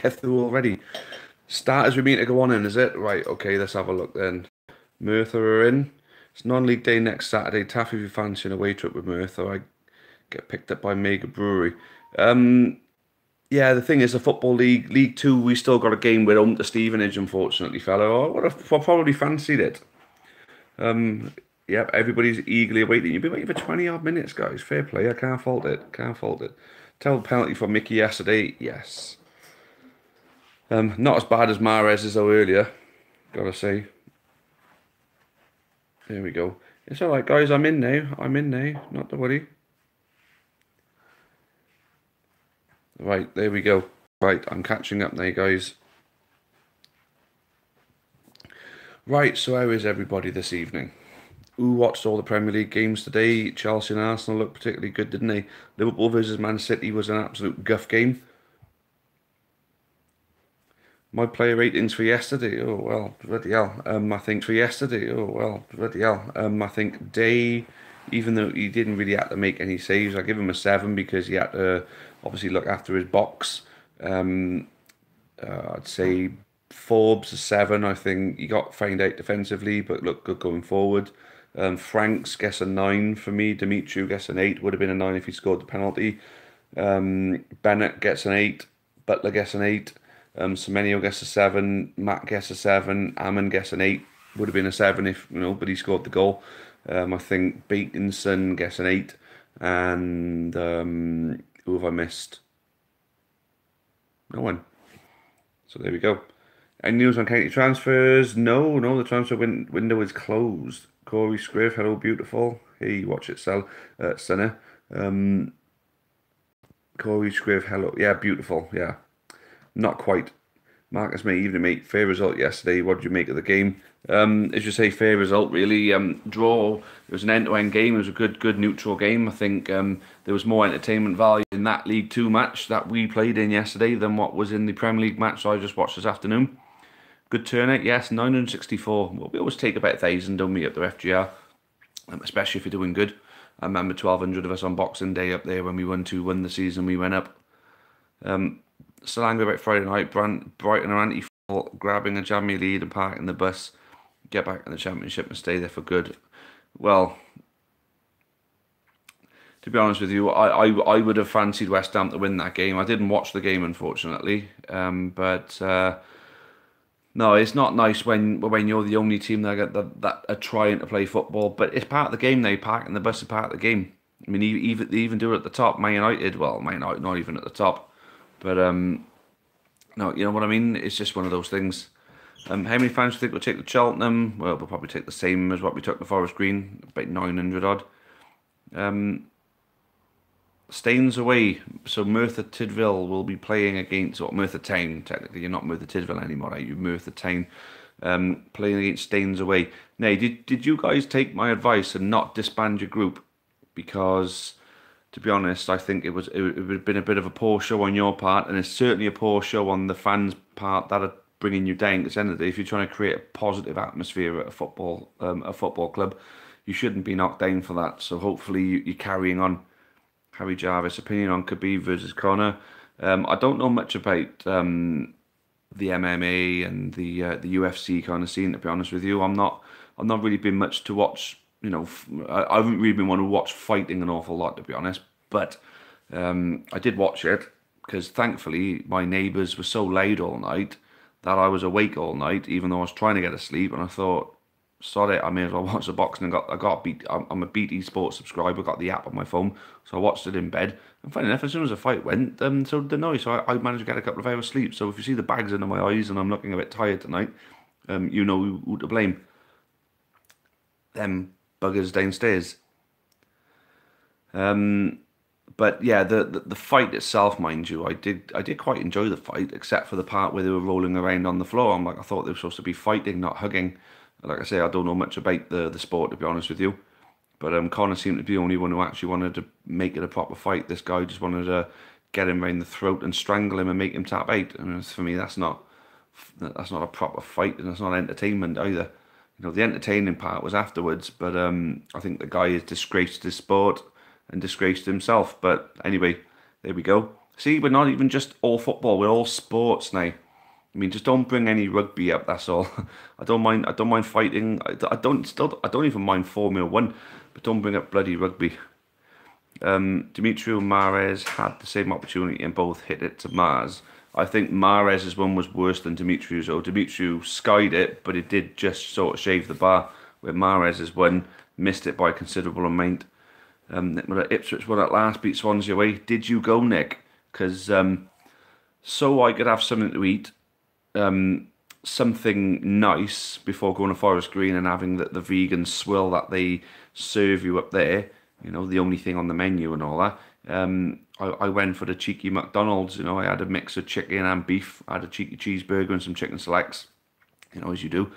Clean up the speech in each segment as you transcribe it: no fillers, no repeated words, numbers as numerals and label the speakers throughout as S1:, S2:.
S1: get through already. Starters we mean to go on in, is it? Right, okay, let's have a look then. Merthyr are in. It's non-league day next Saturday. Taff, if you fancy an away trip with Merthyr, I get picked up by Mega Brewery. Yeah, the thing is, the Football League, League Two, we still got a game with home to Stevenage, unfortunately, fellow. I probably fancied it. Yep, everybody's eagerly awaiting. You've been waiting for 20 odd minutes, guys. Fair play. I can't fault it. Can't fault it. Tell the penalty for Mickey yesterday. Yes. Not as bad as Mahrez's though earlier. Gotta say. There we go. It's all right, guys. I'm in now. I'm in now. Not to worry. Right, there we go. Right, I'm catching up now, guys. Right, so how is everybody this evening? Who watched all the Premier League games today? Chelsea and Arsenal looked particularly good, didn't they? Liverpool versus Man City was an absolute guff game. My player ratings for yesterday. Oh well, bloody hell. I think for yesterday. Oh well, bloody hell. I think Day, even though he didn't really have to make any saves, I give him a 7 because he had to obviously look after his box. I'd say Forbes a 7. I think he got found out defensively, but looked good going forward. Franks gets a 9 for me. Dimitri gets an 8. Would have been a 9 if he scored the penalty. Bennett gets an 8. Butler gets an 8. Semenyo gets a 7. Matt gets a 7. Ammon gets an 8. Would have been a 7 if, but he scored the goal. I think Baconson gets an 8. And who have I missed? No one. So there we go. Any news on county transfers? No, the transfer window is closed. Corey Scriv, hello, beautiful. Hey, watch it sell, Senna. Corey Scriv, hello. Yeah, beautiful. Yeah, not quite. Marcus May, evening, mate. Fair result yesterday. What did you make of the game? As you say, fair result, really. Draw. It was an end-to-end game. It was a good neutral game. I think there was more entertainment value in that League Two match that we played in yesterday than what was in the Premier League match I just watched this afternoon. Good turnout, yes, 964. Well, we always take about 1,000, don't we, at the FGR, especially if you're doing good. I remember 1,200 of us on Boxing Day up there when we won the season. We went up. Still angry about Friday night. Brighton are anti-fall, grabbing a jammy lead and parking the bus, get back in the Championship and stay there for good. Well, to be honest with you, I would have fancied West Ham to win that game. I didn't watch the game, unfortunately, but no, it's not nice when you're the only team that are trying to play football. But it's part of the game now. Parking the bus is part of the game. I mean, they even do it at the top. Man United, well, Man United not even at the top, but no, you know what I mean. It's just one of those things. How many fans do you think will take the Cheltenham? Well, we'll probably take the same as what we took the Forest Green, about 900 odd. Staines away, so Merthyr Tydfil will be playing against, or Merthyr Town, technically, you're not Merthyr Tydfil anymore, are you? Merthyr Town, playing against Staines away. Now, did you guys take my advice and not disband your group? Because, to be honest, I think it would have been a bit of a poor show on your part, and it's certainly a poor show on the fans' part that are bringing you down. Because at the end of the day, if you're trying to create a positive atmosphere at a football club, you shouldn't be knocked down for that. So hopefully you're carrying on. Harry Jarvis, opinion on Khabib versus Conor. I don't know much about the MMA and the UFC kind of scene, to be honest with you. I've not really been much to watch. I haven't really been one to watch fighting an awful lot, to be honest. But I did watch it because thankfully my neighbours were so loud all night that I was awake all night, even though I was trying to get to sleep. And I thought, sod it, I may as well watch the boxing. I'm a BT Sports subscriber, got the app on my phone, so I watched it in bed. And funny enough, as soon as the fight went, so did the noise. So I managed to get a couple of hours sleep. So if you see the bags under my eyes and I'm looking a bit tired tonight, you know who to blame. Them buggers downstairs. But yeah, the fight itself, mind you, I did quite enjoy the fight, except for the part where they were rolling around on the floor. I thought they were supposed to be fighting, not hugging. Like I say, I don't know much about the sport, to be honest with you. But Conor seemed to be the only one who actually wanted to make it a proper fight. This guy just wanted to get him around the throat and strangle him and make him tap out. And for me, that's not a proper fight, and it's not entertainment either. The entertaining part was afterwards. But I think the guy has disgraced his sport and disgraced himself. But anyway, there we go. See, we're not even just all football. We're all sports now. I mean, just don't bring any rugby up. That's all. I don't mind. I don't mind fighting. I don't even mind Formula One, but don't bring up bloody rugby. Demetrio and Mahrez had the same opportunity and both hit it to Mars. I think Mahrez's one was worse than Demetrio's. Or Demetrio skied it, but it did just sort of shave the bar. Where Mahrez's one missed it by a considerable amount. Ipswich won at last, beat Swansea away. Did you go, Nick? Because so I could have something to eat, something nice before going to Forest Green and having the vegan swill that they serve you up there. You know, the only thing on the menu and all that. I went for the cheeky McDonald's. You know, I had a mix of chicken and beef. I had a cheeky cheeseburger and some chicken selects. You know, as you do.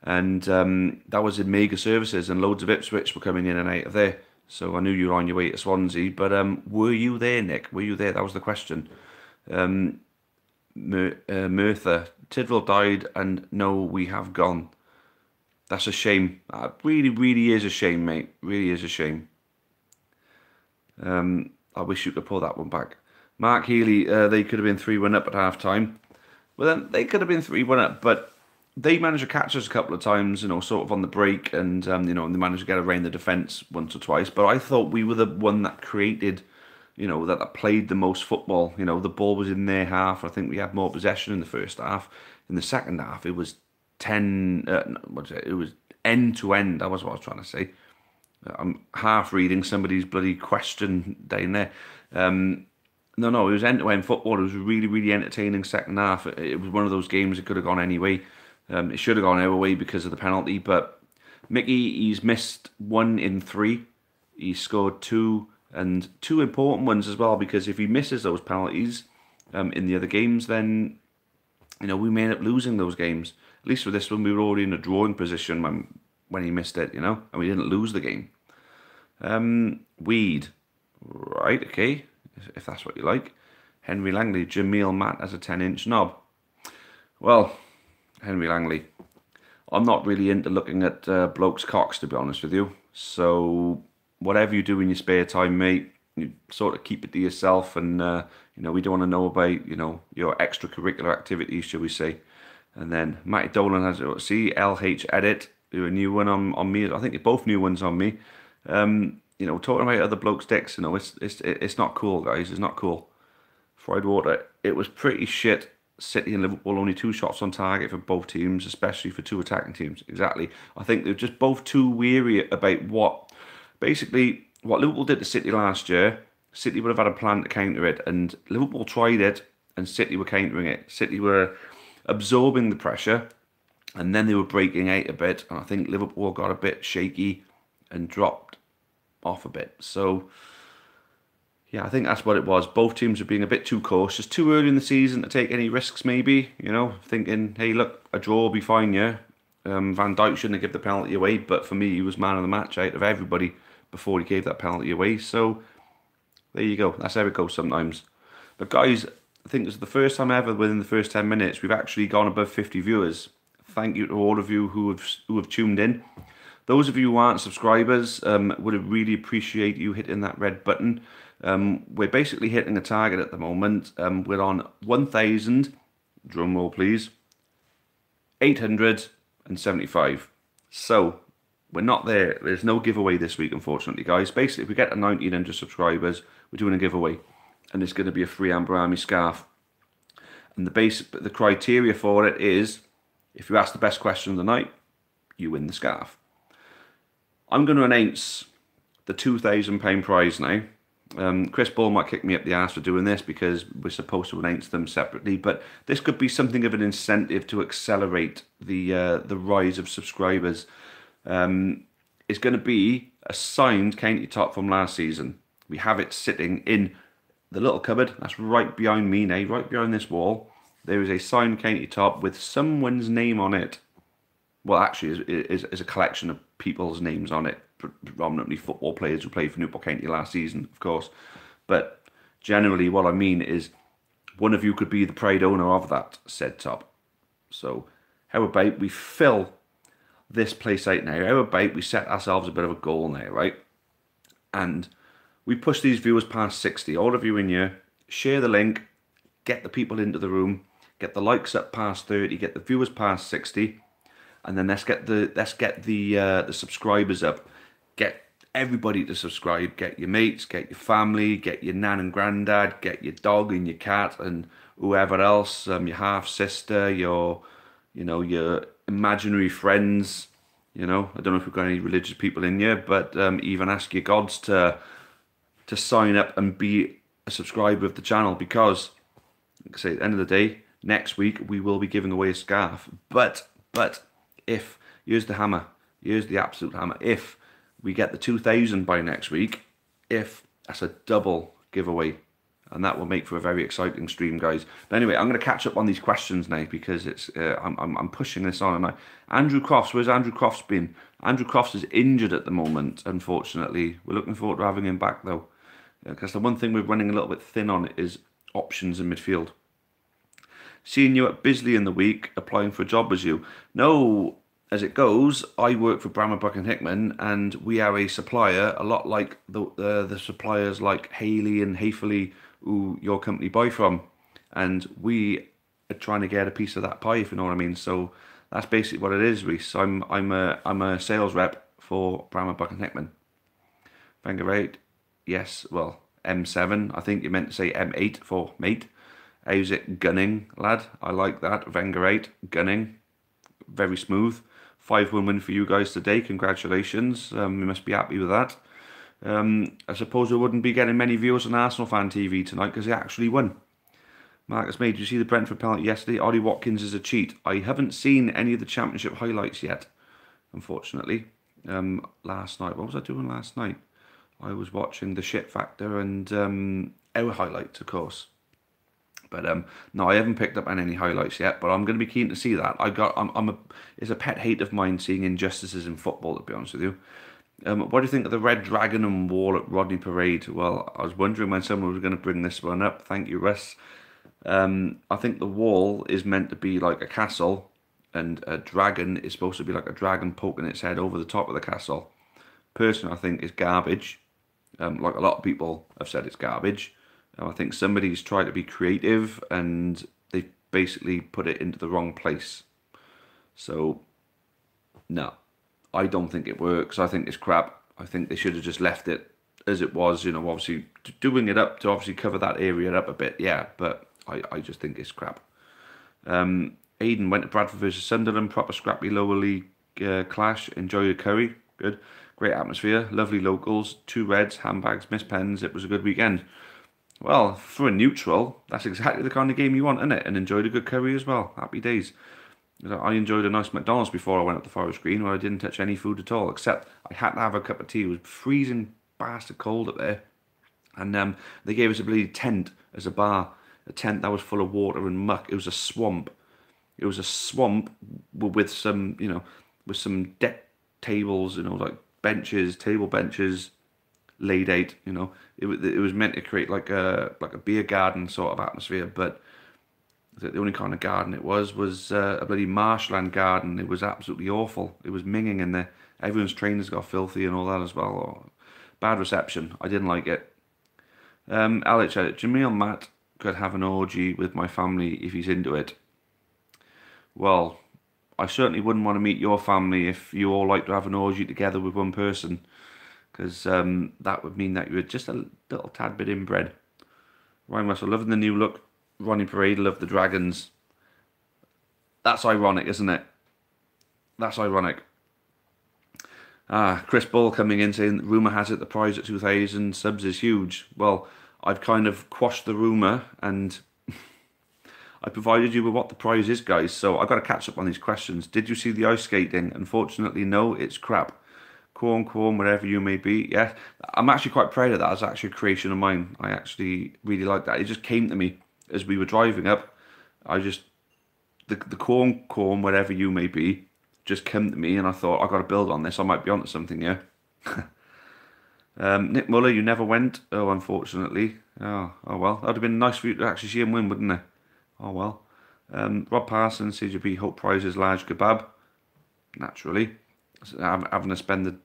S1: And that was in mega services, and loads of Ipswich were coming in and out of there. So I knew you were on your way to Swansea. But were you there, Nick? Were you there? That was the question. Merthyr, Tidwell died, and no, we have gone. That's a shame. It really, really is a shame, mate. Really is a shame. I wish you could pull that one back. Mark Healy, they could have been 3-1 up at half time. Well, then they could have been 3-1 up, but they managed to catch us a couple of times, you know, sort of on the break, and you know, and they managed to get around the defence once or twice. But I thought we were the one that created, you know, that played the most football. You know, the ball was in their half. I think we had more possession in the first half. In the second half, it was 10. It was end to end. That was what I was trying to say. I'm half reading somebody's bloody question down there. No, it was end-to-end football. It was a really, really entertaining second half. It was one of those games that could have gone any way. It should have gone our way because of the penalty, but Mickey, he's missed 1 in 3. He scored 2, and 2 important ones as well, because if he misses those penalties in the other games, then, you know, we may end up losing those games. At least with this one, we were already in a drawing position when he missed it, you know, and we didn't lose the game. Weed. Right, okay, if that's what you like. Henry Langley, Jamil Matt as a 10-inch knob. Well, Henry Langley, I'm not really into looking at blokes' cocks, to be honest with you. So whatever you do in your spare time, mate, you sort of keep it to yourself, and you know, we don't want to know about, you know, your extracurricular activities, shall we say. And then Matty Dolan has LH Edit, do a new one on me. I think it's both new ones on me. You know, talking about other blokes' dicks, you know, it's not cool, guys. It's not cool. Fried water. It was pretty shit. City and Liverpool only 2 shots on target for both teams, especially for 2 attacking teams. Exactly. I think they're just both too weary about what Liverpool did to City last year. City would have had a plan to counter it, and Liverpool tried it, and City were countering it. City were absorbing the pressure, and then they were breaking out a bit, and I think Liverpool got a bit shaky and dropped off a bit. So yeah, I think that's what it was. Both teams were being a bit too cautious, too early in the season to take any risks, maybe, you know, thinking, hey, look, a draw will be fine, yeah. Van Dijk shouldn't have given the penalty away, but for me, he was man of the match out of everybody before he gave that penalty away. So there you go. That's how it goes sometimes. But guys, I think this is the first time ever within the first 10 minutes we've actually gone above 50 viewers. Thank you to all of you who have tuned in. Those of you who aren't subscribers, would really appreciate you hitting that red button. We're basically hitting a target at the moment. We're on 1,000, drum roll please, 875. So we're not there. There's no giveaway this week, unfortunately, guys. Basically, if we get to 1,900 subscribers, we're doing a giveaway, and it's going to be a free Amber Army scarf. And the criteria for it is, if you ask the best question of the night, you win the scarf. I'm going to announce the £2,000 prize now. Chris Ball might kick me up the arse for doing this because we're supposed to announce them separately, but this could be something of an incentive to accelerate the rise of subscribers. It's going to be a signed county top from last season. We have it sitting in the little cupboard that's right behind me now, right behind this wall. There is a signed county top with someone's name on it. Well, actually, is a collection of people's names on it, predominantly football players who played for Newport County last season, of course. But generally, what I mean is, one of you could be the proud owner of that said top. So, how about we fill this place out now? How about we set ourselves a bit of a goal now, right? And we push these viewers past 60. All of you in here, share the link, get the people into the room, get the likes up past 30, get the viewers past 60, and then let's get the subscribers up. Get everybody to subscribe. Get your mates, get your family, get your nan and granddad, get your dog and your cat and whoever else, your half sister, your imaginary friends. I don't know if we've got any religious people in here, but even ask your gods to sign up and be a subscriber of the channel, because, like I say, at the end of the day, next week we will be giving away a scarf. But if, here's the hammer, here's the absolute hammer, if we get the 2,000 by next week, that's a double giveaway, and that will make for a very exciting stream, guys. But anyway, I'm going to catch up on these questions now, because it's I'm pushing this on. And Andrew Crofts, where's Andrew Crofts been? Andrew Crofts is injured at the moment, unfortunately. We're looking forward to having him back though, because the one thing we're running a little bit thin on is options in midfield. Seeing you at Bisley in the week, applying for a job as you. No, as it goes, I work for Brammer, Buck and Hickman, and we are a supplier, a lot like the suppliers like Haley and Hayfully, who your company buy from, and we are trying to get a piece of that pie, if you know what I mean. So that's basically what it is, Reese. I'm a sales rep for Brammer, Buck and Hickman. Finger 8, yes. Well, M7. I think you meant to say M8 for mate. How's it gunning, lad? I like that. Wenger 8 gunning, very smooth. 5-1 win for you guys today. Congratulations. You must be happy with that. I suppose we wouldn't be getting many viewers on Arsenal Fan TV tonight because they actually won. Marcus May, did you see the Brentford penalty yesterday? Ollie Watkins is a cheat. I haven't seen any of the Championship highlights yet, unfortunately. Last night, what was I doing last night? I was watching the Shit Factor and our highlights, of course. But no, I haven't picked up on any highlights yet. But I'm going to be keen to see that. It's a pet hate of mine seeing injustices in football, to be honest with you. What do you think of the Red Dragon and Wall at Rodney Parade? Well, I was wondering when someone was going to bring this one up. Thank you, Russ. I think the wall is meant to be like a castle, and a dragon is supposed to be like a dragon poking its head over the top of the castle. Personally, I think it's garbage. Like a lot of people have said, it's garbage. I think somebody's tried to be creative and they've basically put it into the wrong place. So, no, I don't think it works. I think it's crap. I think they should have just left it as it was, obviously doing it up to obviously cover that area up a bit, yeah, but I just think it's crap. Aiden went to Bradford versus Sunderland, proper scrappy lower league clash. Enjoy your curry, good. Great atmosphere, lovely locals, 2 reds, handbags, missed pens. It was a good weekend. Well, for a neutral, that's exactly the kind of game you want, isn't it? And enjoyed a good curry as well. Happy days. I enjoyed a nice McDonald's before I went up to Forest Green, where I didn't touch any food at all, except I had to have a cup of tea. It was freezing bastard cold up there. And they gave us a bloody tent as a bar. A tent that was full of water and muck. It was a swamp. It was a swamp with some, with some deck tables, like benches, table benches, laid out. It was meant to create like a beer garden sort of atmosphere, but the only kind of garden it was a bloody marshland garden. It was absolutely awful. It was minging in there. Everyone's trainers got filthy and all that as well. Bad reception. I didn't like it. Alex said, Jamil Matt could have an orgy with my family if he's into it. Well, I certainly wouldn't want to meet your family if you all like to have an orgy together with one person, because that would mean that you were just a little tad bit inbred. Ryan Russell, loving the new look. Ronnie Parade, love the dragons. That's ironic, isn't it? That's ironic. Chris Bull coming in saying, rumour has it the prize at 2,000 subs is huge. Well, I've kind of quashed the rumour and I provided you with what the prize is, guys. So I've got to catch up on these questions. Did you see the ice skating? Unfortunately, no, it's crap. Corn, whatever you may be. Yeah, I'm actually quite proud of that. It's actually a creation of mine. I actually really like that. It just came to me as we were driving up. The corn, whatever you may be, just came to me and I thought, I've got to build on this. I might be onto something here. Nick Muller, you never went. Oh, unfortunately. Oh well. That would have been nice for you to actually see him win, wouldn't it? Oh well. Rob Parsons, CGP, hope prize is large kebab. Naturally. Having to spend the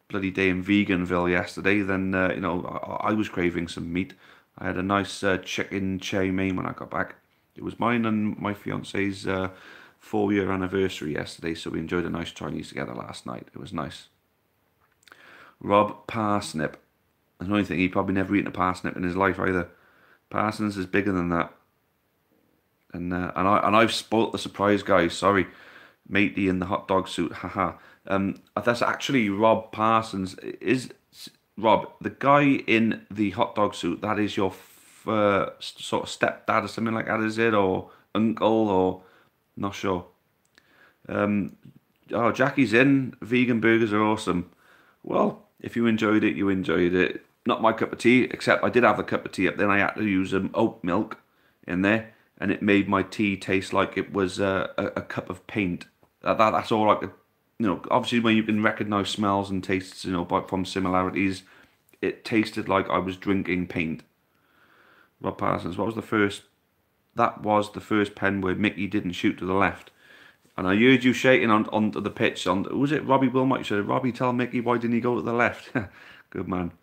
S1: bloody day in Veganville yesterday, then, I was craving some meat. I had a nice chicken chow mein when I got back. It was mine and my fiance's 4-year anniversary yesterday, so we enjoyed a nice Chinese together last night. It was nice. Rob Parsnip. That's the only thing, he probably never eaten a parsnip in his life either. Parsons is bigger than that. I've spoilt the surprise, guys. Sorry, matey in the hot dog suit. Haha. That's actually Rob Parsons. Is Rob the guy in the hot dog suit? That is your sort of stepdad or something like that, is it, or uncle, or not sure. Oh, Jackie's in. Vegan burgers are awesome. Well, if you enjoyed it, you enjoyed it. Not my cup of tea, except I did have a cup of tea up. Then I had to use oat milk in there, and it made my tea taste like it was a cup of paint. That's all I could, obviously when you can recognise smells and tastes, from similarities, it tasted like I was drinking paint. Rob Parsons, what was the first? That was the first pen where Mickey didn't shoot to the left. And I heard you shaking onto the pitch. Was it Robbie Wilmot? You said, Robbie, tell Mickey, why didn't he go to the left? Good man.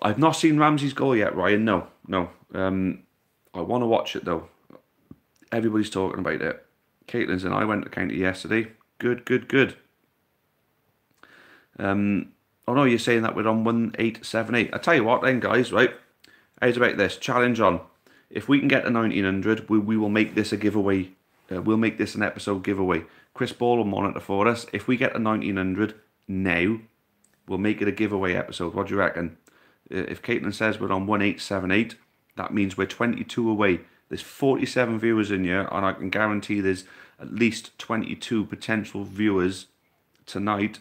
S1: I've not seen Ramsey's goal yet, Ryan. No. I want to watch it, though. Everybody's talking about it. Caitlin's and I went to county yesterday. Good. Oh, no, you're saying that we're on 1878. I tell you what then, guys, right? How's about this? Challenge on. If we can get to 1900, we will make this a giveaway. We'll make this an episode giveaway. Chris Ball will monitor for us. If we get to 1900 now, we'll make it a giveaway episode. What do you reckon? If Caitlin says we're on 1878, that means we're 22 away. There's 47 viewers in here, and I can guarantee there's at least 22 potential viewers tonight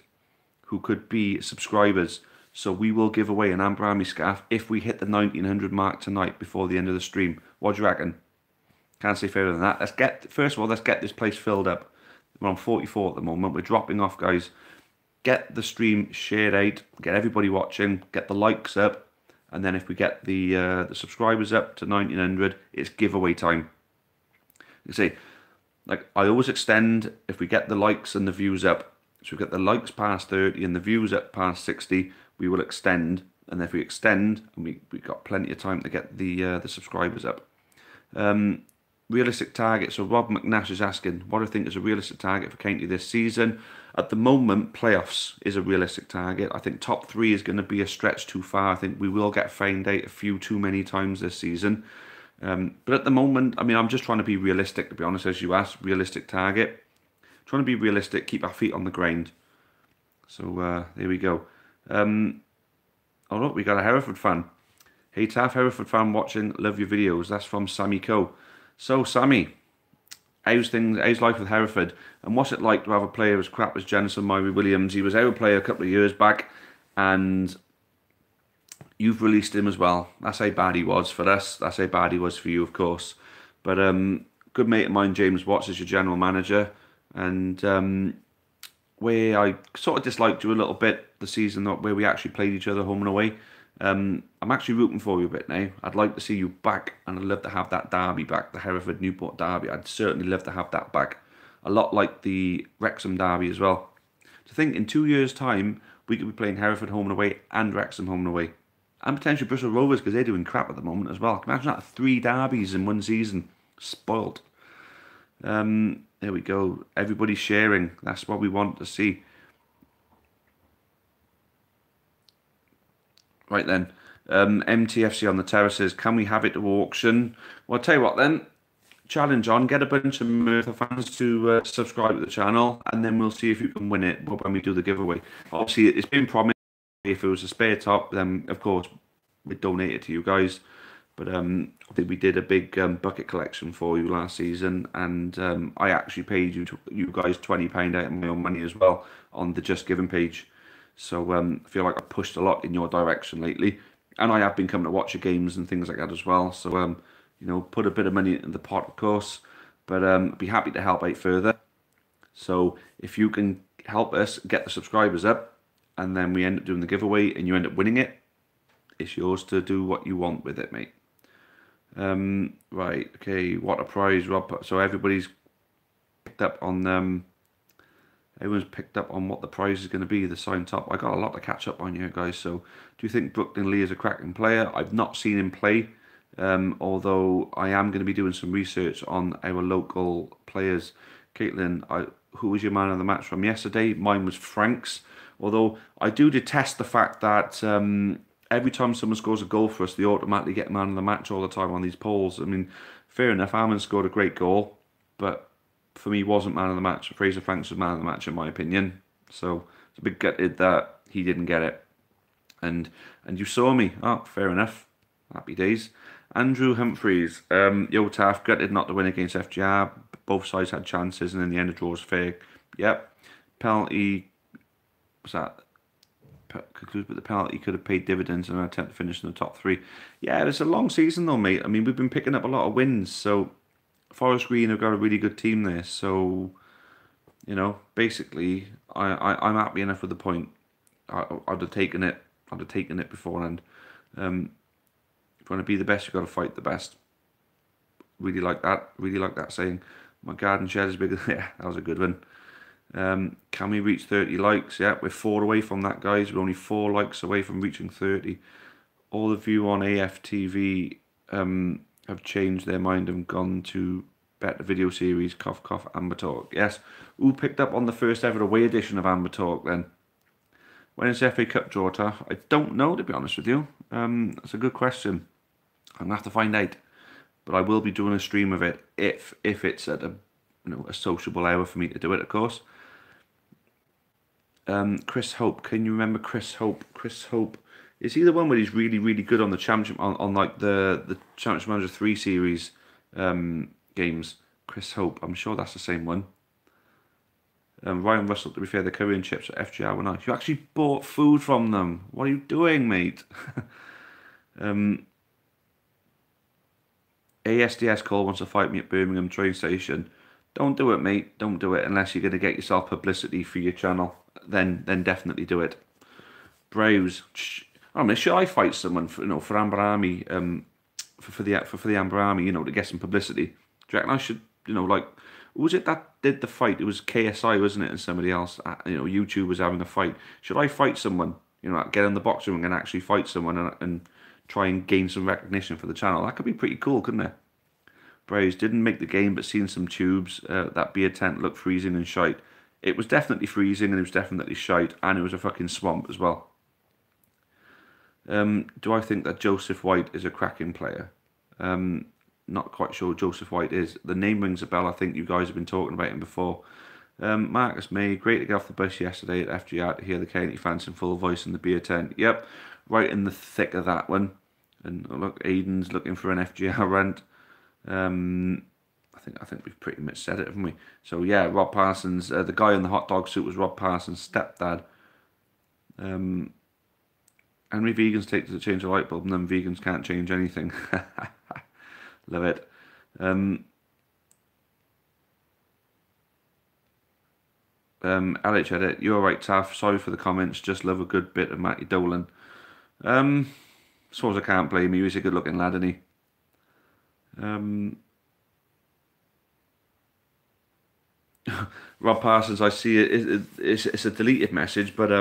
S1: who could be subscribers. So we will give away an Amber Army scarf if we hit the 1900 mark tonight before the end of the stream. What do you reckon? Can't say further than that. First of all, let's get this place filled up. We're on 44 at the moment. We're dropping off, guys. Get the stream shared out. Get everybody watching. Get the likes up. And then if we get the subscribers up to 1900, it's giveaway time. You see, like I always extend if we get the likes and the views up. So we get the likes past 30 and the views up past 60, we will extend. And if we extend, and we've got plenty of time to get the subscribers up. Realistic target. So Rob McNash is asking, what do I think is a realistic target for County this season? At the moment, playoffs is a realistic target. I think top 3 is going to be a stretch too far. I think we will get found out a few too many times this season. But at the moment, I mean, I'm just trying to be realistic, to be honest, as you asked. Realistic target. Trying to be realistic, keep our feet on the ground. So there we go. Oh look, we got a Hereford fan. Hey Taff, Hereford fan watching, love your videos. That's from Sammy Coe. So Sammy, how's life with Hereford? And what's it like to have a player as crap as Jenison Murray Williams? He was our player a couple of years back, and you've released him as well. That's how bad he was for us. That's how bad he was for you, of course. But good mate of mine, James Watts, is your general manager, and where I sort of disliked you a little bit the season where we actually played each other home and away. I'm actually rooting for you a bit now. I'd like to see you back, and I'd love to have that derby back, the Hereford-Newport derby. I'd certainly love to have that back. A lot like the Wrexham derby as well. To think in 2 years' time, we could be playing Hereford home and away and Wrexham home and away. And potentially Bristol Rovers, because they're doing crap at the moment as well. Imagine that, 3 derbies in one season. Spoilt. There we go. Everybody's sharing. That's what we want to see. Right then, MTFC on the terraces. Can we have it to auction? Well, I'll tell you what then. Challenge on. Get a bunch of Merthyr fans to subscribe to the channel, and then we'll see if you can win it when we do the giveaway. Obviously, it's been promised. If it was a spare top, then of course we'd donate it to you guys. But I think we did a big bucket collection for you last season, and I actually paid you guys £20 out of my own money as well on the Just Giving page. So I feel like I've pushed a lot in your direction lately, and I have been coming to watch your games and things like that as well. So you know, put a bit of money in the pot, of course, but I'd be happy to help out further. So if you can help us get the subscribers up, and then we end up doing the giveaway, and you end up winning it, it's yours to do what you want with it, mate. Right, okay, what a prize, Rob. So everybody's picked up on everyone's picked up on what the prize is going to be, the signed top. I got a lot to catch up on here, guys. So, do you think Brooklyn Lee is a cracking player? I've not seen him play, although I am going to be doing some research on our local players. Caitlin, who was your man of the match from yesterday? Mine was Frank's. Although I do detest the fact that every time someone scores a goal for us, they automatically get man of the match all the time on these polls. I mean, fair enough, Armin scored a great goal, but for me, wasn't man of the match. Fraser Franks was man of the match, in my opinion. So it's a bit gutted that he didn't get it. And you saw me. Oh, fair enough. Happy days. Andrew Humphreys. Yo, Taff, gutted not to win against FGR. Both sides had chances, and in the end, the draw was fair. Yep. Penalty. Was that? Conclude with the penalty could have paid dividends in an attempt to finish in the top 3. Yeah, it's a long season though, mate. I mean, we've been picking up a lot of wins, so Forest Green have got a really good team there. So, you know, basically, I'm happy enough with the point. I'd have taken it. I'd have taken it beforehand. If you want to be the best, you've got to fight the best. Really like that. Really like that saying. My garden shed is bigger. Yeah, that was a good one. Can we reach 30 likes? Yeah, we're 4 away from that, guys. We're only 4 likes away from reaching 30. All of you on AFTV have changed their mind and gone to better video series. Cough, cough, Amber Talk. Yes. Who picked up on the first ever away edition of Amber Talk then? When is the FA Cup draw, Taff? I don't know, to be honest with you. That's a good question. I'm going to have to find out. But I will be doing a stream of it if it's at a sociable hour for me to do it, of course. Chris Hope, can you remember Chris Hope? Chris Hope, is he the one where he's really, really good on the championship, on like the Championship Manager 3 series games? Chris Hope, I'm sure that's the same one. Ryan Russell, to be fair, the curry and chips at FGR were nice. You actually bought food from them. What are you doing, mate? ASDS call wants to fight me at Birmingham train station. Don't do it, mate. Don't do it unless you're going to get yourself publicity for your channel. Then definitely do it. Browse. I mean, should I fight someone for Amber Army, for the Amber Army, to get some publicity? Do you reckon I should, like, who was it that did the fight? It was KSI, wasn't it, and somebody else? YouTube was having a fight. Should I fight someone? Get in the boxing ring and actually fight someone and try and gain some recognition for the channel? That could be pretty cool, couldn't it? Braves didn't make the game, but seen some tubes. That beer tent looked freezing and shite. It was definitely freezing and it was definitely shite, and it was a fucking swamp as well. Do I think that Joseph White is a cracking player? Not quite sure Joseph White is. The name rings a bell. I think you guys have been talking about him before. Marcus May, great to get off the bus yesterday at FGR to hear the County fans in full voice in the beer tent. Yep, right in the thick of that one. And look, Aiden's looking for an FGR rant. I think we've pretty much said it, haven't we? So yeah, Rob Parsons, the guy in the hot dog suit was Rob Parsons' stepdad. Henry vegans take to change a light bulb, and then vegans can't change anything. Love it. LH Edit, you're right, Taff. Sorry for the comments. Just love a good bit of Matty Dolan. Suppose I can't blame you. He's a good-looking lad, isn't he? Rob Parsons, I see it. It's a deleted message, but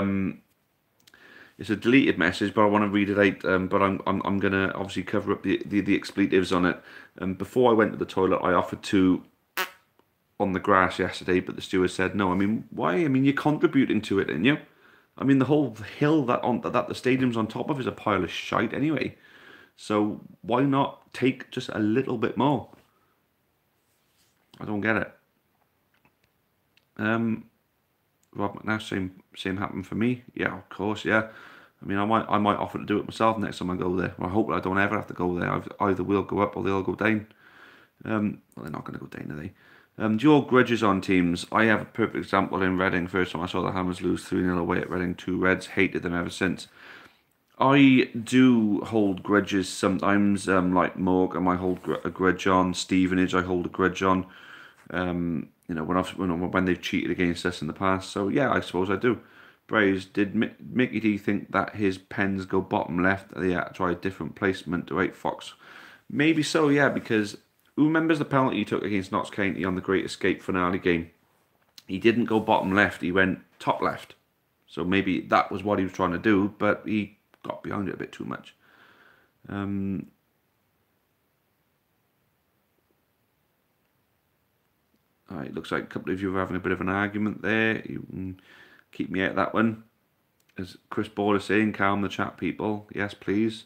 S1: it's a deleted message. But I want to read it out. But I'm gonna obviously cover up the expletives on it. Before I went to the toilet, I offered to on the grass yesterday, but the steward said no. I mean, why? I mean, you're contributing to it, aren't you? I mean, the whole hill that the stadium's on top of is a pile of shite anyway. So why not take just a little bit more? I don't get it. Rob McNash, same happened for me. Yeah, of course, yeah. I mean, I might offer to do it myself next time I go there. I hope I don't ever have to go there. Either we'll go up or they'll go down. Well, they're not going to go down, are they? Do you hold grudges on teams? I have a perfect example in Reading. First time I saw the Hammers lose 3-0 away at Reading, 2 Reds. Hated them ever since. I do hold grudges sometimes, like Morgan I hold a grudge on. Stevenage I hold a grudge on. When they've cheated against us in the past. So yeah, I suppose I do. Braves, did Mickey D think that his pens go bottom left? They had to try a different placement to 8 Fox. Maybe so, yeah, because who remembers the penalty he took against Notts County on the Great Escape finale game? He didn't go bottom left, he went top left. So maybe that was what he was trying to do, but he got behind it a bit too much. Alright, looks like a couple of you are having a bit of an argument there. You can keep me out of that one. As Chris Ball is saying, calm the chat, people. Yes, please.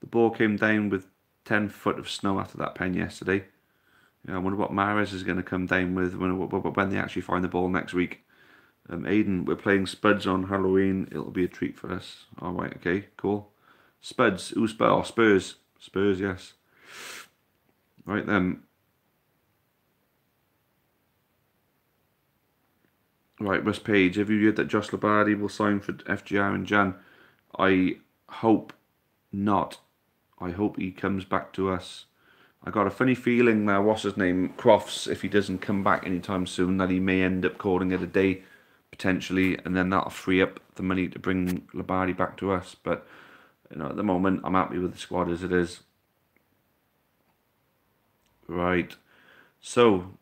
S1: The ball came down with 10 foot of snow after that pen yesterday. I wonder what Mahrez is going to come down with when they actually find the ball next week. Aiden, we're playing Spuds on Halloween. It'll be a treat for us. Alright, okay, cool. Spuds. Who's Spurs? Oh, Spurs. Spurs, yes. Right then. Right, Russ Page, have you heard that Josh Labardi will sign for FGR in Jan? I hope not. I hope he comes back to us. I got a funny feeling that, what's his name, Crofts, if he doesn't come back anytime soon, that he may end up calling it a day, potentially, and then that'll free up the money to bring Labardi back to us. But, at the moment, I'm happy with the squad as it is. Right. So,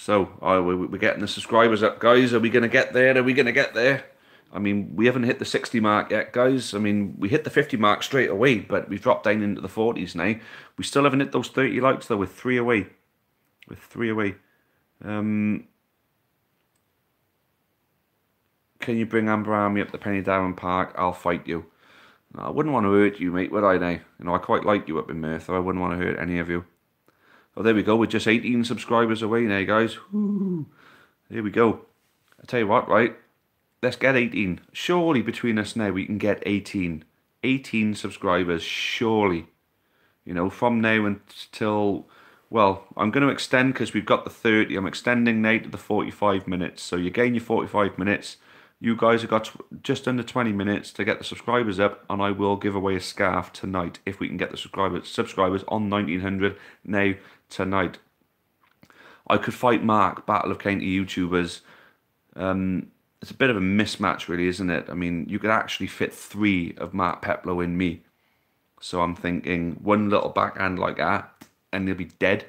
S1: we're getting the subscribers up, guys. Are we going to get there? Are we going to get there? I mean, we haven't hit the 60 mark yet, guys. I mean, we hit the 50 mark straight away, but we've dropped down into the 40s now. We still haven't hit those 30 likes, though, with 3 away. Can you bring Amber Army up to Penny Darren Park? I'll fight you. No, I wouldn't want to hurt you, mate, would I now? I quite like you up in Merthyr. I wouldn't want to hurt any of you. Oh, there we go. We're just 18 subscribers away now, guys. Woo. There we go. I tell you what, right? Let's get 18. Surely between us now we can get 18. 18 subscribers, surely. From now until... Well, I'm going to extend because we've got the 30. I'm extending now to the 45 minutes. So you gain your 45 minutes. You guys have got just under 20 minutes to get the subscribers up, and I will give away a scarf tonight if we can get the subscribers on 1900 now tonight. I could fight Mark, Battle of County YouTubers. It's a bit of a mismatch, really, isn't it? I mean, you could actually fit 3 of Mark Peplow in me. So I'm thinking one little backhand like that, and he'll be dead.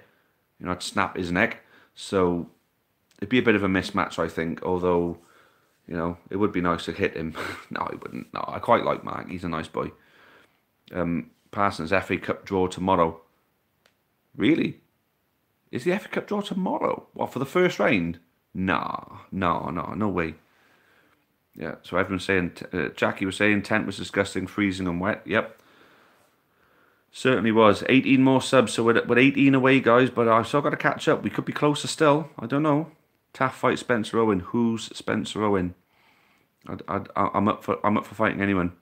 S1: I'd snap his neck. So it'd be a bit of a mismatch, I think, although... it would be nice to hit him. No, he wouldn't. No, I quite like Mark. He's a nice boy. Parsons FA Cup draw tomorrow. Really? Is the FA Cup draw tomorrow? What, for the first round? No way. Yeah, so everyone's saying, Jackie was saying tent was disgusting, freezing and wet. Yep. Certainly was. 18 more subs, so we're 18 away, guys, but I've still got to catch up. We could be closer still. I don't know. Taff fight Spencer Owen. Who's Spencer Owen? I'm up for fighting anyone.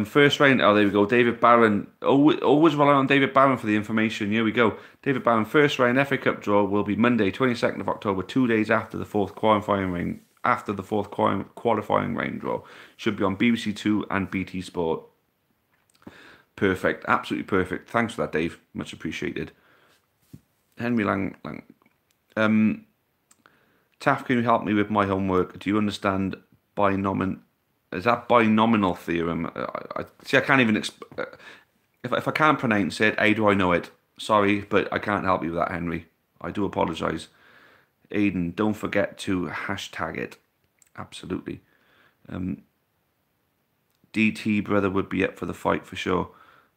S1: First round. Oh, there we go. David Barron. Always rely on David Barron for the information. Here we go. David Barron. First round FA Cup draw will be Monday, 22nd of October, 2 days after the fourth qualifying round. After the fourth qualifying round draw, should be on BBC Two and BT Sport. Perfect. Absolutely perfect. Thanks for that, Dave. Much appreciated. Henry Lang. Taff, can you help me with my homework? Do you understand binomial? Is that binomial theorem? I can't even... If I can't pronounce it, how do I know it? Sorry, but I can't help you with that, Henry. I do apologise. Aiden, don't forget to hashtag it. Absolutely. DT brother would be up for the fight for sure.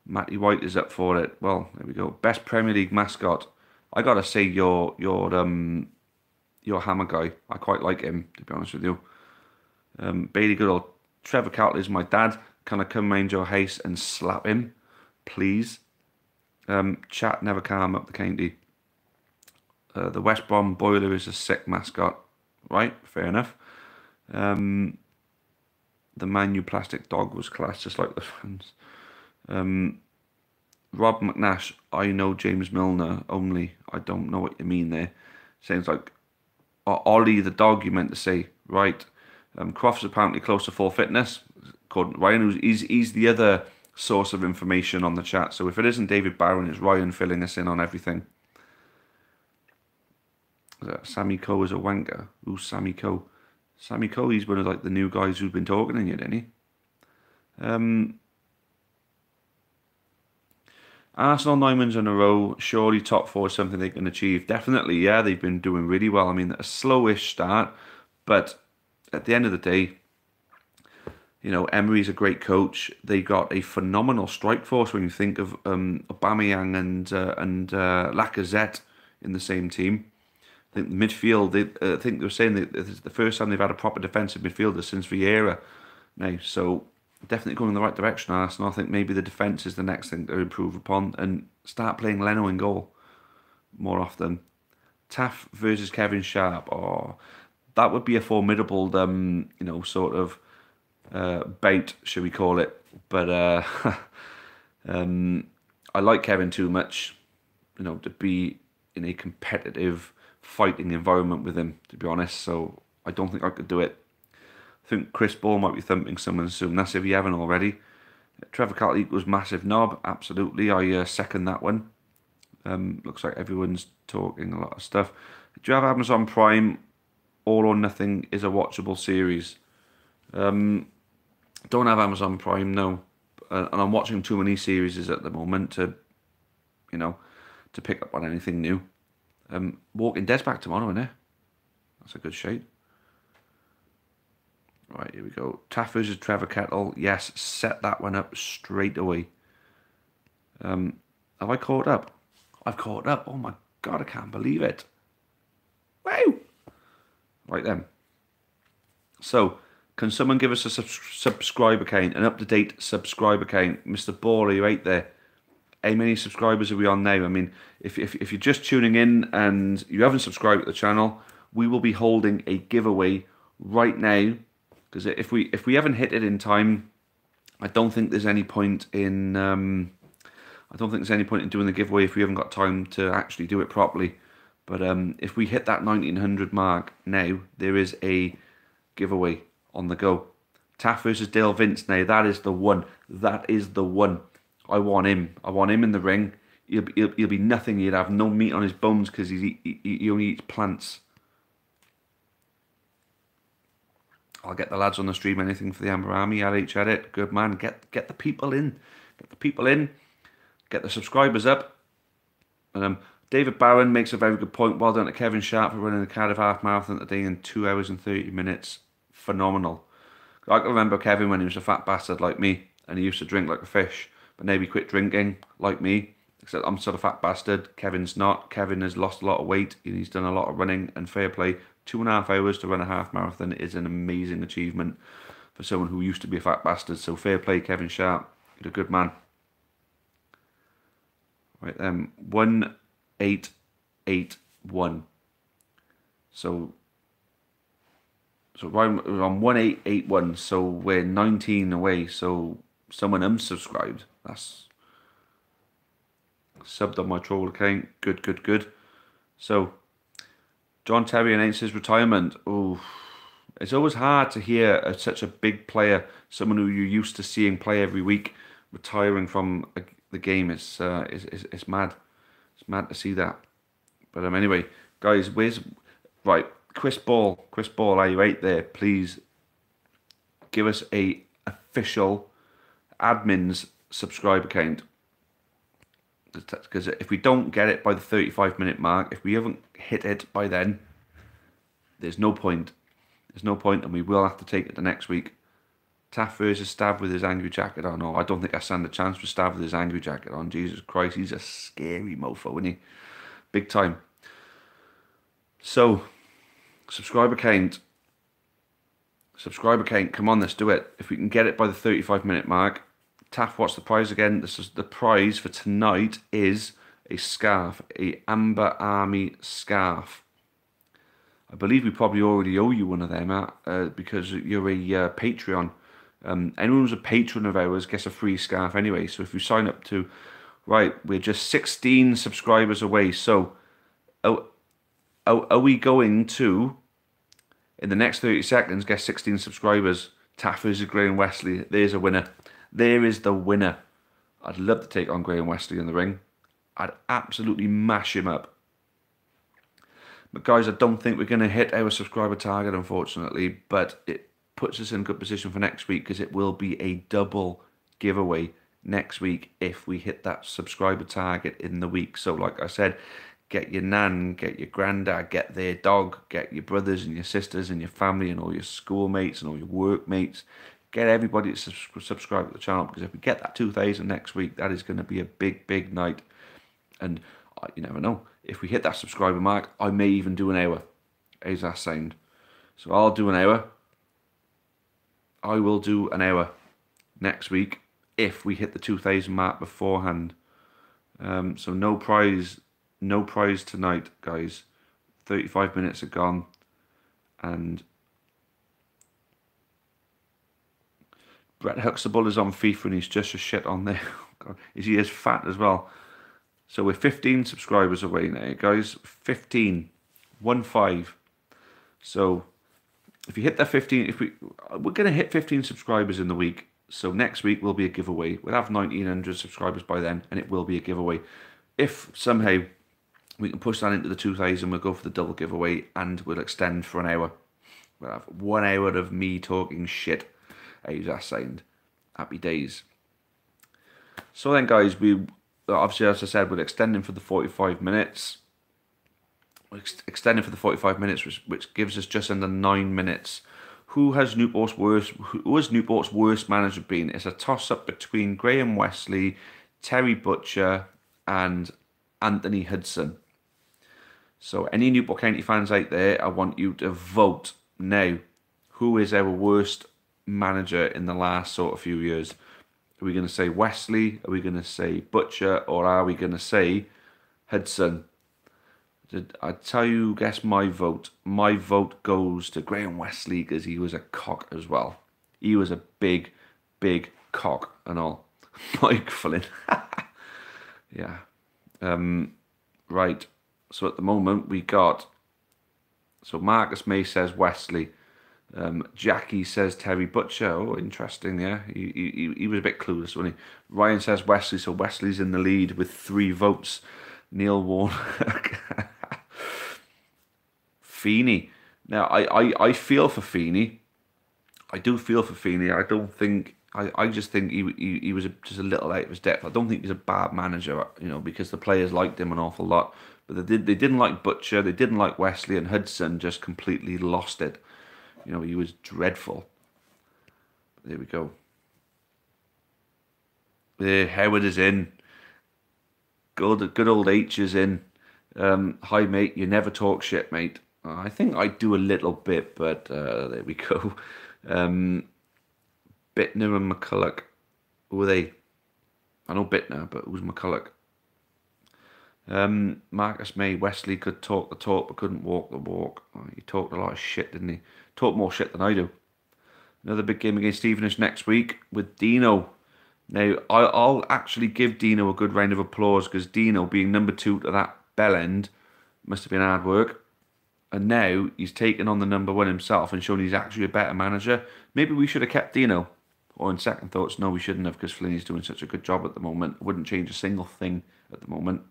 S1: Matty White is up for it. Well, there we go. Best Premier League mascot. I gotta say your Hammer guy. I quite like him, to be honest with you. Bailey Goodall. Trevor Catley is my dad. Can I come round your house and slap him, please? Chat never calm up the county. The West Brom Boiler is a sick mascot. Right, fair enough. The Manu plastic dog was class, just like the fans. Rob McNash, I know James Milner only. I don't know what you mean there. Sounds like Ollie the dog you meant to say. Right. Crofts apparently close to full fitness. According to Ryan, he's the other source of information on the chat. So if it isn't David Barron, it's Ryan filling us in on everything. Sammy Coe is a wanker. Who's Sammy Coe? Sammy Coe, he's one of like the new guys who's been talking to you, didn't he? Arsenal 9 wins in a row. Surely top four is something they can achieve. Definitely, yeah, they've been doing really well. I mean, a slowish start, but at the end of the day, you know, Emery's a great coach. They got a phenomenal strike force when you think of Aubameyang and Lacazette in the same team. I think the midfield. I think they were saying that it's the first time they've had a proper defensive midfielder since Vieira now. So definitely going in the right direction, Arsenal. I think maybe the defence is the next thing to improve upon and start playing Leno in goal more often. Taff versus Kevin Sharp. Oh, that would be a formidable, you know, sort of bait, should we call it? But I like Kevin too much, you know, to be in a competitive fighting environment with him, to be honest. So I don't think I could do it. I think Chris Ball might be thumping someone soon. That's if you haven't already. Trevor Carter equals massive knob. Absolutely, I second that one. Looks like everyone's talking a lot of stuff. Do you have Amazon Prime? All or Nothing is a watchable series. Don't have Amazon Prime, no. And I'm watching too many series at the moment to, you know, to pick up on anything new. Walking Dead's back tomorrow, isn't it? That's a good shape. Right, here we go. Taff versus Trevor Kettle. Yes, set that one up straight away. Have I caught up? I've caught up. Oh my God, I can't believe it. Wow. Right then. So, can someone give us a subscriber count, an up-to-date subscriber count? Mr. Ball, are you out there? How many subscribers are we on now? I mean, if you're just tuning in and you haven't subscribed to the channel, we will be holding a giveaway right now. Because if we haven't hit it in time, I don't think there's any point in doing the giveaway if we haven't got time to actually do it properly. But if we hit that 1900 mark now, there is a giveaway on the go. Taff versus Dale Vince. Now that is the one. That is the one. I want him. I want him in the ring. He'll be nothing. He'd have no meat on his bones because he only eats plants. I'll get the lads on the stream. Anything for the Amber Army. LH Edit. Good man. Get the people in. Get the people in. Get the subscribers up. And David Barron makes a very good point. Well done to Kevin Sharp for running the Cardiff Half Marathon today in 2 hours and 30 minutes. Phenomenal. I can remember Kevin when he was a fat bastard like me and he used to drink like a fish. But now he quit drinking like me. Except I'm still a fat bastard. Kevin's not. Kevin has lost a lot of weight and he's done a lot of running and fair play. 2.5 hours to run a half marathon is an amazing achievement for someone who used to be a fat bastard. So fair play, Kevin Sharp. You're a good man. Right then, 1881. So we're on 1881. So we're 19 away. So someone unsubscribed. That's subbed on my troll account. Good. So John Terry announced his retirement. Oh, it's always hard to hear such a big player, someone who you're used to seeing play every week, retiring from the game. It's mad. It's mad to see that. But anyway, guys, right? Chris Ball, are you out there? Please give us a official admin's subscriber count. Because if we don't get it by the 35-minute mark, if we haven't hit it by then, there's no point. There's no point, and we will have to take it the next week. Taff versus Stav with his angry jacket on. Oh, I don't think I stand a chance for Stav with his angry jacket on. Jesus Christ, he's a scary mofo, isn't he? Big time. So, subscriber count. Subscriber count. Come on, let's do it. If we can get it by the 35-minute mark. Taff, what's the prize again? This is the prize for tonight is a scarf, a Amber Army scarf. I believe we probably already owe you one of them, because you're a Patreon. Anyone who's a patron of ours gets a free scarf anyway. So if you sign up to, right, we're just 16 subscribers away. So, are we going to, in the next 30 seconds, get 16 subscribers? Taff versus Graham Wesley. There's a winner. There is the winner. I'd love to take on Graham Wesley in the ring. I'd absolutely mash him up. But guys, I don't think we're going to hit our subscriber target, unfortunately. But it puts us in a good position for next week because it will be a double giveaway next week if we hit that subscriber target in the week. So like I said, get your nan, get your granddad, get their dog, get your brothers and your sisters and your family and all your schoolmates and all your workmates. Get everybody to subscribe to the channel, because if we get that 2,000 next week, that is going to be a big, big night. And you never know. If we hit that subscriber mark, I may even do an hour. How's that sound? So I'll do an hour. I will do an hour next week if we hit the 2,000 mark beforehand. So no prize tonight, guys. 35 minutes are gone, and Brett Huxtable is on FIFA and he's just a shit on there. God, is he as fat as well? So we're 15 subscribers away now, guys. 15, 1-5. So if you hit that 15, we're gonna hit 15 subscribers in the week. So next week will be a giveaway. We'll have 1,900 subscribers by then, and it will be a giveaway. If somehow we can push that into the 2,000, we'll go for the double giveaway, and we'll extend for an hour. We'll have 1 hour of me talking shit. How's that sound? Happy days. So then, guys, we obviously, as I said, we're extending for the 45 minutes. We're extending for the 45 minutes, which gives us just under 9 minutes. Who has Newport's worst manager been? It's a toss-up between Graham Wesley, Terry Butcher, and Anthony Hudson. So any Newport County fans out there, I want you to vote now. Who is our worst manager in the last sort of few years? Are we going to say Wesley? Are we going to say Butcher? Or are we going to say Hudson? I tell you, guess my vote. My vote goes to Graham Wesley, because he was a cock as well. He was a big, big cock and all. Mike Flynn. Yeah. Right. So at the moment we got... So Marcus May says Wesley. Jackie says Terry Butcher. Oh, interesting, yeah. He was a bit clueless, wasn't he? Ryan says Wesley, so Wesley's in the lead with 3 votes. Neil Warnock. Feeney. Now, I feel for Feeney. I do feel for Feeney. I don't think... I just think he was just a little out of his depth. I don't think he's a bad manager, you know, because the players liked him an awful lot. But they didn't like Butcher, they didn't like Wesley, and Hudson just completely lost it. You know, he was dreadful. There we go. There, Howard is in. Good old H is in. Hi, mate. You never talk shit, mate. I think I do a little bit, but there we go. Bittner and McCulloch. Who are they? I know Bittner, but who's McCulloch? Marcus May. Wesley could talk the talk, but couldn't walk the walk. Oh, he talked a lot of shit, didn't he? Talked more shit than I do. Another big game against Stevenage next week with Dino. Now, I'll actually give Dino a good round of applause, because Dino, being number 2 to that bell end, must have been hard work. And now he's taken on the number 1 himself and shown he's actually a better manager. Maybe we should have kept Dino. Or in second thoughts, no, we shouldn't have, because Flinny's doing such a good job at the moment. I wouldn't change a single thing at the moment.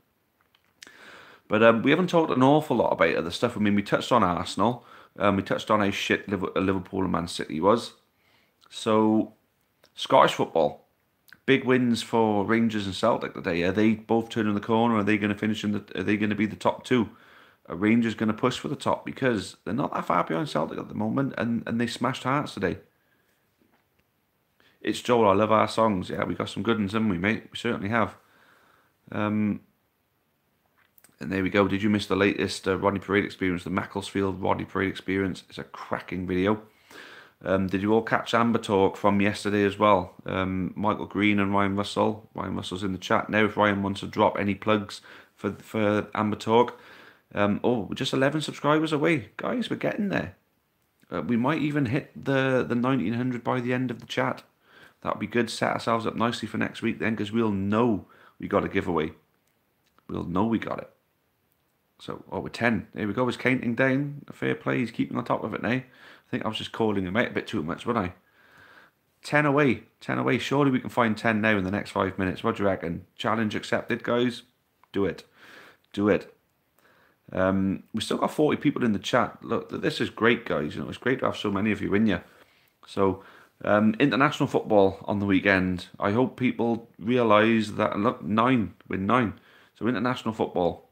S1: But we haven't talked an awful lot about other stuff. I mean, we touched on Arsenal. We touched on how shit Liverpool and Man City was. So, Scottish football. Big wins for Rangers and Celtic today. Are they both turning the corner? Are they going to finish in are they going to be the top 2? Are Rangers going to push for the top? Because they're not that far behind Celtic at the moment, and they smashed Hearts today. It's Joel, I love our songs. Yeah, we got some good ones, haven't we, mate? We certainly have. And there we go. Did you miss the latest Rodney Parade experience? The Macclesfield Rodney Parade experience. It's a cracking video. Did you all catch Amber Talk from yesterday as well? Michael Green and Ryan Russell. Ryan Russell's in the chat now. If Ryan wants to drop any plugs for Amber Talk. Oh, we're just 11 subscribers away. Guys, we're getting there. We might even hit the 1,900 by the end of the chat. That would be good. Set ourselves up nicely for next week then, because we'll know we got a giveaway. We'll know we got it. So, oh, we're 10. There we go. He's counting down. Fair play. He's keeping on top of it now. I think I was just calling him out a bit too much, wasn't I? 10 away. 10 away. Surely we can find 10 now in the next 5 minutes. What do you reckon? Challenge accepted, guys? Do it. Do it. We still got 40 people in the chat. Look, this is great, guys. You know, it's great to have so many of you in here. So, International football on the weekend. I hope people realise that. Look, we're 9. So international football.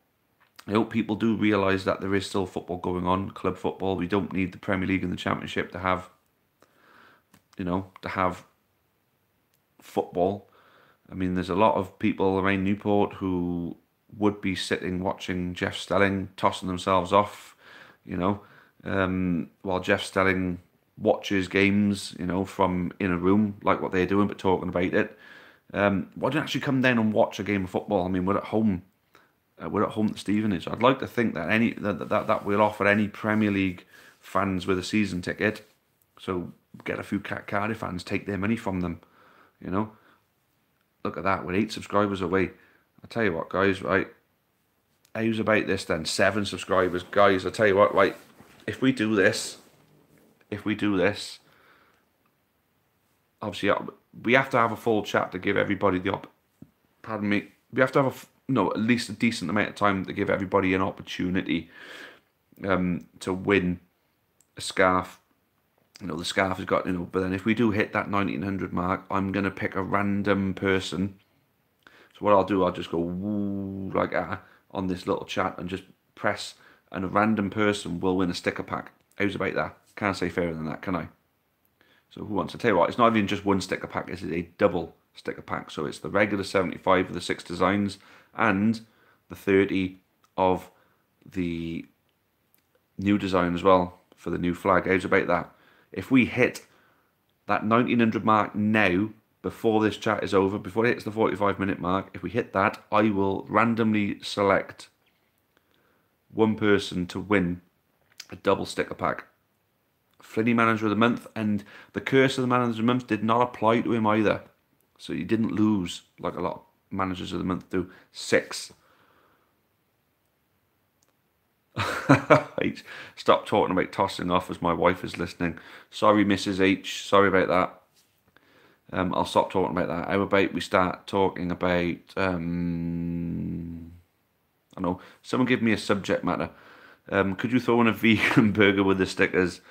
S1: I hope people do realise that there is still football going on, club football. We don't need the Premier League and the Championship to have, to have football. I mean, there's a lot of people around Newport who would be sitting watching Jeff Stelling tossing themselves off, while Jeff Stelling watches games, from in a room, like what they're doing, but talking about it. Why don't you actually come down and watch a game of football? I mean, we're at home. We're at home at Stevenage. I'd like to think that that we'll offer any Premier League fans with a season ticket. So get a few Cardiff fans, take their money from them. Look at that. We're 8 subscribers away. I tell you what, guys. Right, how's about this then? 7 subscribers, guys. I tell you what. Right, if we do this, obviously we have to have a full chat to give everybody the pardon me. We have to have at least a decent amount of time to give everybody an opportunity to win a scarf. The scarf has got, but then if we do hit that 1900 mark, I'm going to pick a random person. So what I'll do, I'll just go woo, like that on this little chat and just press, and a random person will win a sticker pack. How's about that? Can't say fairer than that, can I? So who wants to tell you what? It's not even just one sticker pack, it's a double sticker pack. So it's the regular 75 of the 6 designs and the 30 of the new design as well for the new flag. How's about that? If we hit that 1900 mark now, before this chat is over, before it hits the 45-minute mark, if we hit that, I will randomly select one person to win a double sticker pack. Flinny Manager of the Month, and the curse of the Manager of the Month did not apply to him either. So he didn't lose like a lot of Managers of the Month do. 6. Stop talking about tossing off as my wife is listening. Sorry, Mrs. H. Sorry about that. I'll stop talking about that. How about we start talking about, I don't know, someone give me a subject matter. Could you throw in a vegan burger with the stickers?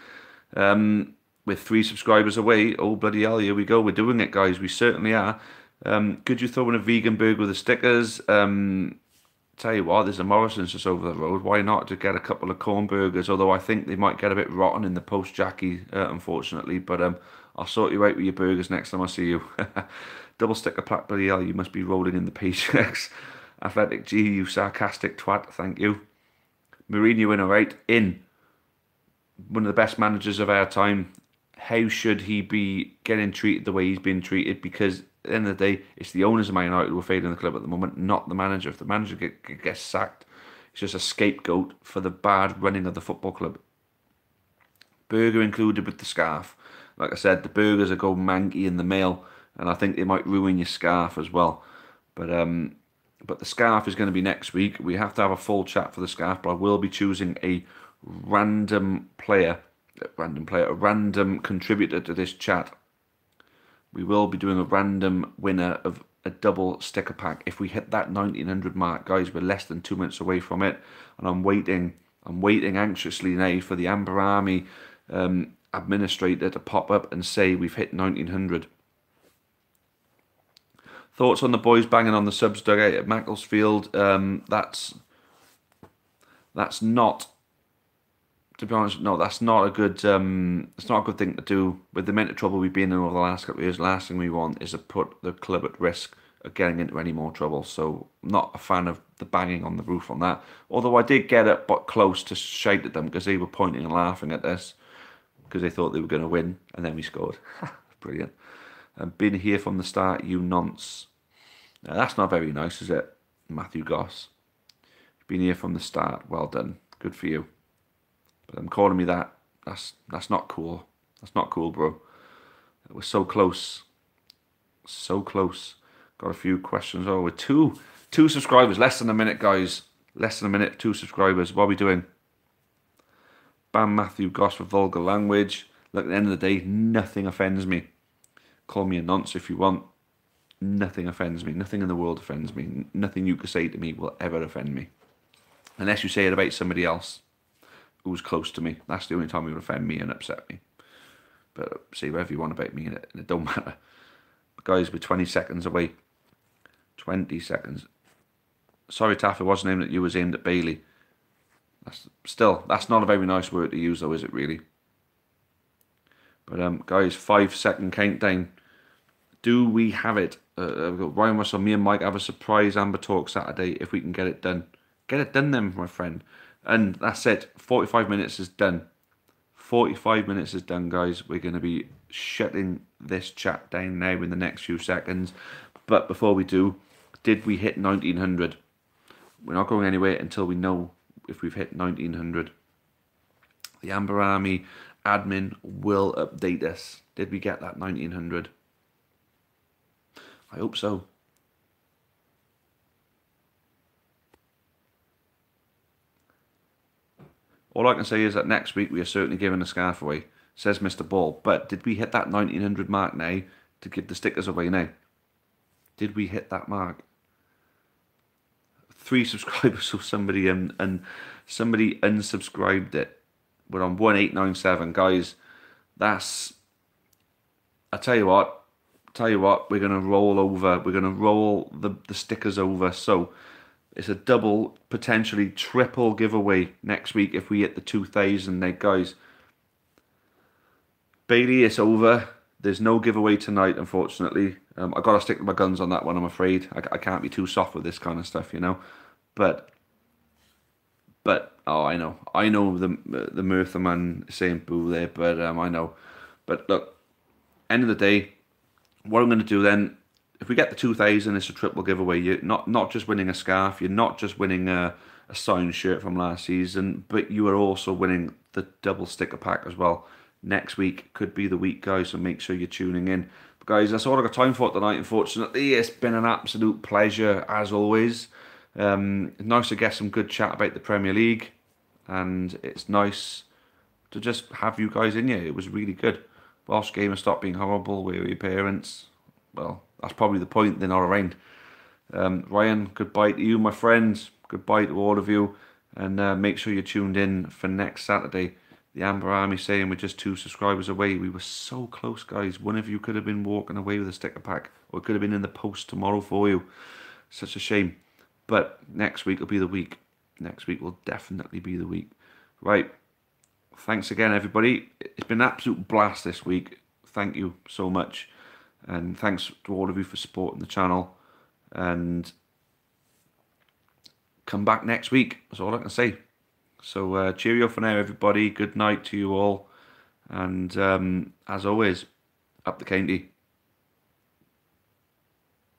S1: With 3 subscribers away. Oh, bloody hell, here we go. We're doing it, guys. We certainly are. Could you throw in a vegan burger with the stickers? Tell you what, there's a Morrison's just over the road. Why not to get a couple of corn burgers? Although I think they might get a bit rotten in the post, Jackie, unfortunately. But I'll sort you out with your burgers next time I see you. Double sticker plaque, bloody hell, you must be rolling in the paychecks. Athletic G, you sarcastic twat, thank you. Mourinho in, alright, in. One of the best managers of our time. How should he be getting treated the way he's been treated? Because at the end of the day, it's the owners of Man United who are failing the club at the moment, not the manager. If the manager gets sacked, it's just a scapegoat for the bad running of the football club. Burger included with the scarf. Like I said, the burgers are going manky in the mail, and I think they might ruin your scarf as well. But the scarf is going to be next week. We have to have a full chat for the scarf, but I will be choosing a random contributor to this chat. We will be doing a random winner of a double sticker pack. If we hit that 1900 mark, guys, we're less than 2 minutes away from it, and I'm waiting anxiously now for the Amber Army administrator to pop up and say we've hit 1900. Thoughts on the boys banging on the subs dugout at Macclesfield? That's not, to be honest, no, that's not a good. It's not a good thing to do. With the amount of trouble we've been in over the last couple of years, the last thing we want is to put the club at risk of getting into any more trouble. So, I'm not a fan of the banging on the roof on that. Although I did get up but close to shout at them because they were pointing and laughing at this because they thought they were going to win, and then we scored. Brilliant. Been here from the start, you nonce. Now, that's not very nice, is it, Matthew Goss? Been here from the start. Well done. Good for you. But I'm calling me that. That's not cool. That's not cool, bro. We're so close. So close. Got a few questions. Oh, we're two subscribers. Less than a minute, guys. Less than a minute. 2 subscribers. What are we doing? Ban Matthew Goss for vulgar language. Look, at the end of the day, nothing offends me. Call me a nonce if you want. Nothing offends me. Nothing in the world offends me. Nothing you could say to me will ever offend me. Unless you say it about somebody else who's close to me. That's the only time it would offend me and upset me. But say whatever you want about me, and it don't matter. But guys, we're 20 seconds away. 20 seconds. Sorry, Taff, it wasn't aimed at you, it was aimed at Bailey. That's not a very nice word to use, though, is it really? But guys, 5-second countdown. Do we have it? Ryan Russell, me and Mike have a surprise Amber Talk Saturday if we can get it done. Get it done then, my friend. And that's it. 45 minutes is done. 45 minutes is done, guys. We're going to be shutting this chat down now in the next few seconds. But before we do, did we hit 1900? We're not going anywhere until we know if we've hit 1900. The Amber Army admin will update us. Did we get that 1900? I hope so. All I can say is that next week we are certainly giving a scarf away, says Mr. Ball. But did we hit that 1900 mark now to give the stickers away now? Did we hit that mark? 3 subscribers, so somebody somebody unsubscribed it. We're on 1897, guys. That's, I tell you what, we're gonna roll over. We're gonna roll the stickers over. So it's a double, potentially triple giveaway next week if we hit the 2000. Now, guys, Bailey, it's over. There's no giveaway tonight, unfortunately. I gotta stick to my guns on that one, I'm afraid. I can't be too soft with this kind of stuff, you know. But oh, I know the Merthyr man saying boo there, but I know. But look, end of the day, what I'm going to do then, if we get the 2000, it's a triple giveaway. You're not just winning a scarf, you're not just winning a signed shirt from last season, but you are also winning the double sticker pack as well. Next week could be the week, guys, so make sure you're tuning in. But guys, that's all I've got time for tonight, unfortunately. It's been an absolute pleasure, as always. Nice to get some good chat about the Premier League, and it's nice to just have you guys in here. It was really good. Welsh gamers stop being horrible. Where are your parents? Well, that's probably the point. They're not around. Ryan, goodbye to you, my friends. Goodbye to all of you, and make sure you're tuned in for next Saturday. The Amber Army saying we're just 2 subscribers away. We were so close, guys. One of you could have been walking away with a sticker pack, or it could have been in the post tomorrow for you. Such a shame. But next week will be the week. Next week will definitely be the week. Right. Thanks again, everybody. It's been an absolute blast this week. Thank you so much. And thanks to all of you for supporting the channel. And come back next week. That's all I can say. So cheerio for now, everybody. Good night to you all. And as always, up the county.